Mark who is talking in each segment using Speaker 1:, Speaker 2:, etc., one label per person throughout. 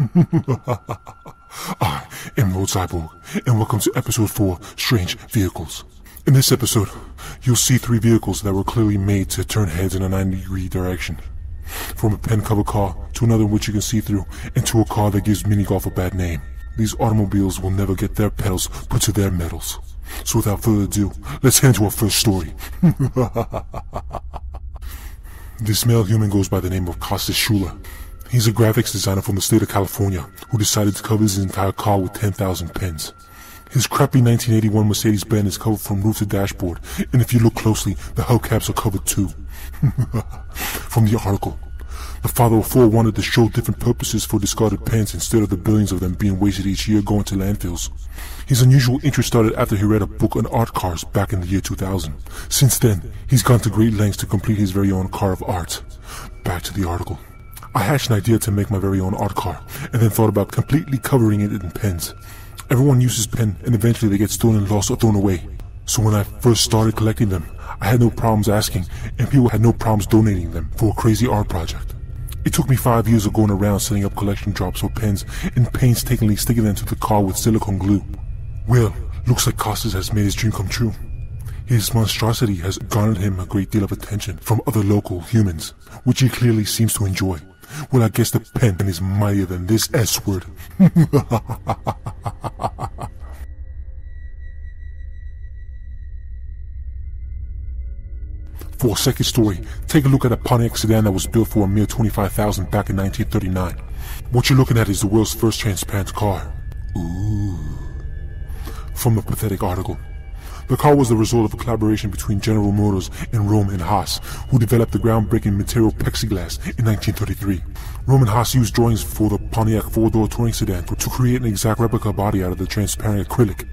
Speaker 1: I am Lord Cyborg, and welcome to episode 4, Strange Vehicles. In this episode, you'll see 3 vehicles that were clearly made to turn heads in a 90-degree direction. From a pen-cover car, to another which you can see through, and to a car that gives mini-golf a bad name. These automobiles will never get their pedals put to their metals. So without further ado, let's head into our first story. This male human goes by the name of Kostas Shula. He's a graphics designer from the state of California who decided to cover his entire car with 10,000 pens. His crappy 1981 Mercedes-Benz is covered from roof to dashboard, and if you look closely, the hubcaps are covered too. From the article, the father of 4 wanted to show different purposes for discarded pens instead of the billions of them being wasted each year going to landfills. His unusual interest started after he read a book on art cars back in the year 2000. Since then, he's gone to great lengths to complete his very own car of art. Back to the article. I hatched an idea to make my very own art car, and then thought about completely covering it in pens. Everyone uses pen, and eventually they get stolen, lost, or thrown away. So when I first started collecting them, I had no problems asking, and people had no problems donating them for a crazy art project. It took me 5 years of going around setting up collection drops for pens and painstakingly sticking them to the car with silicone glue. Well, looks like Kostas has made his dream come true. His monstrosity has garnered him a great deal of attention from other local humans, which he clearly seems to enjoy. Well, I guess the pen is mightier than this S-word. For a second story, take a look at a Pontiac sedan that was built for a mere $25,000 back in 1939. What you're looking at is the world's first transparent car. Ooh. From the pathetic article. The car was the result of a collaboration between General Motors and Rome and Haas, who developed the groundbreaking material plexiglass in 1933. Rome and Haas used drawings for the Pontiac 4-door touring sedan to create an exact replica body out of the transparent acrylic.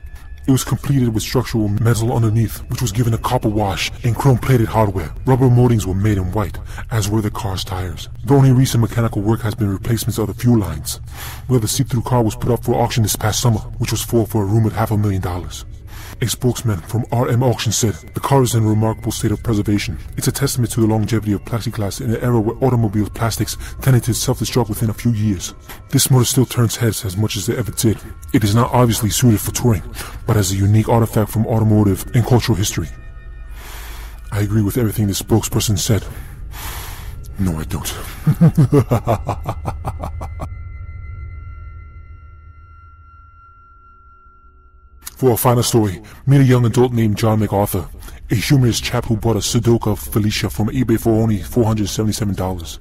Speaker 1: It was completed with structural metal underneath, which was given a copper wash and chrome-plated hardware. Rubber moldings were made in white, as were the car's tires. The only recent mechanical work has been replacements of the fuel lines. Well, the see-thru car was put up for auction this past summer, which was for a rumored $500,000. A spokesman from RM Auction said, "The car is in a remarkable state of preservation. It's a testament to the longevity of plexiglass in an era where automobile plastics tended to self-destruct within a few years. This motor still turns heads as much as it ever did. It is not obviously suited for touring, but as a unique artifact from automotive and cultural history." I agree with everything the spokesperson said. No, I don't. For our final story, meet a young adult named John MacArthur, a humorous chap who bought a Sudoku Felicia from eBay for only $477.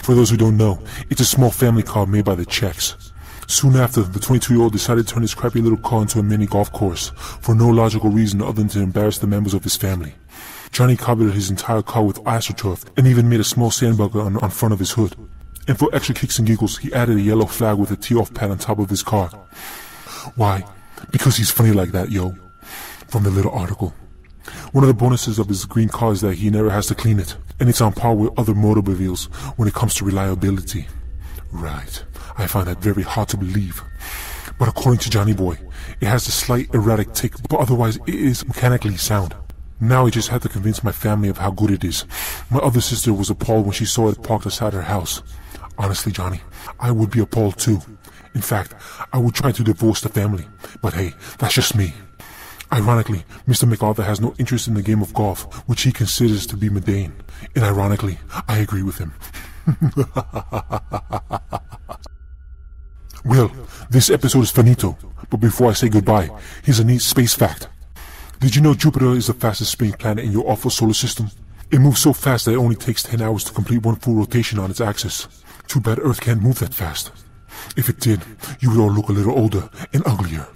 Speaker 1: For those who don't know, it's a small family car made by the Czechs. Soon after, the 22-year-old decided to turn his crappy little car into a mini golf course, for no logical reason other than to embarrass the members of his family. Johnny covered his entire car with AstroTurf and even made a small sandbugger on front of his hood. And for extra kicks and giggles, he added a yellow flag with a tee-off pad on top of his car. Why? Because he's funny like that, yo. From the little article. One of the bonuses of his green car is that he never has to clean it, and it's on par with other automobiles when it comes to reliability. Right. I find that very hard to believe. But according to Johnny Boy, it has a slight erratic tick, but otherwise it is mechanically sound. Now I just had to convince my family of how good it is. My other sister was appalled when she saw it parked outside her house. Honestly, Johnny, I would be appalled too. In fact, I would try to divorce the family, but hey, that's just me. Ironically, Mr. MacArthur has no interest in the game of golf, which he considers to be mundane. And ironically, I agree with him. Well, this episode is finito, but before I say goodbye, here's a neat space fact. Did you know Jupiter is the fastest spinning planet in your awful solar system? It moves so fast that it only takes 10 hours to complete one full rotation on its axis. Too bad Earth can't move that fast. If it did, you would all look a little older and uglier.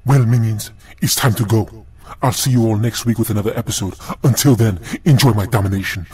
Speaker 1: Well, minions, it's time to go. I'll see you all next week with another episode. Until then, enjoy my domination.